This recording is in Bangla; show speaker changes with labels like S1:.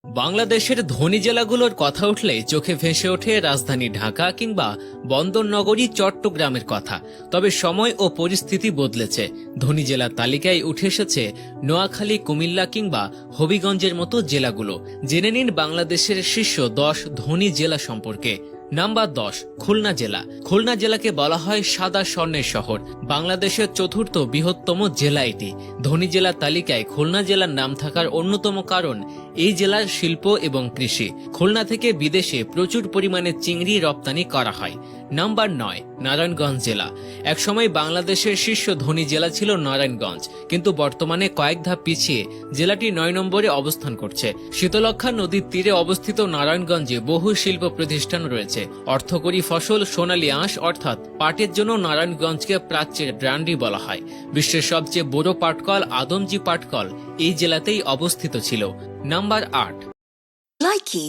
S1: বাংলাদেশের ধনী জেলাগুলোর কথা উঠলে চোখে ভেসে ওঠে রাজধানী ঢাকা কিংবা বন্দর নগরী চট্টগ্রামের কথা। তবে সময় ও পরিস্থিতি বদলেছে। ধনী জেলার তালিকায় উঠে এসেছে নোয়াখালী, কুমিল্লা কিংবা হবিগঞ্জের মতো জেলাগুলো। জেনে নিন বাংলাদেশের শীর্ষ 10 ধনী জেলা সম্পর্কে। নাম্বার 10, খুলনা জেলা। খুলনা জেলাকে বলা হয় সাদা স্বর্ণের শহর। বাংলাদেশের চতুর্থ বৃহত্তম জেলা এটি। ধনী জেলার তালিকায় খুলনা জেলার নাম থাকার অন্যতম কারণ এই জেলার শিল্প এবং কৃষি। খুলনা থেকে বিদেশে প্রচুর পরিমাণে চিংড়ি রপ্তানি করা হয়। নাম্বার 9, নারায়ণগঞ্জ জেলা। একসময় বাংলাদেশের শীর্ষ ধনী জেলা ছিল নারায়ণগঞ্জ, কিন্তু বর্তমানে কয়েক ধাপ পিছিয়ে জেলাটি 9 নম্বরে অবস্থান করছে। শীতলক্ষ্যা নদীর তীরে অবস্থিত নারায়ণগঞ্জে বহু শিল্প প্রতিষ্ঠান রয়েছে। অর্থকরী ফসল সোনালী আঁশ অর্থাৎ পাটের জন্য নারায়ণগঞ্জকে প্রাচ্যের ব্র্যান্ডি বলা হয়। বিশ্বের সবচেয়ে বড় পাটকল আদমজী পাটকল এই জেলাতেই অবস্থিত ছিল। Number 8,
S2: Likey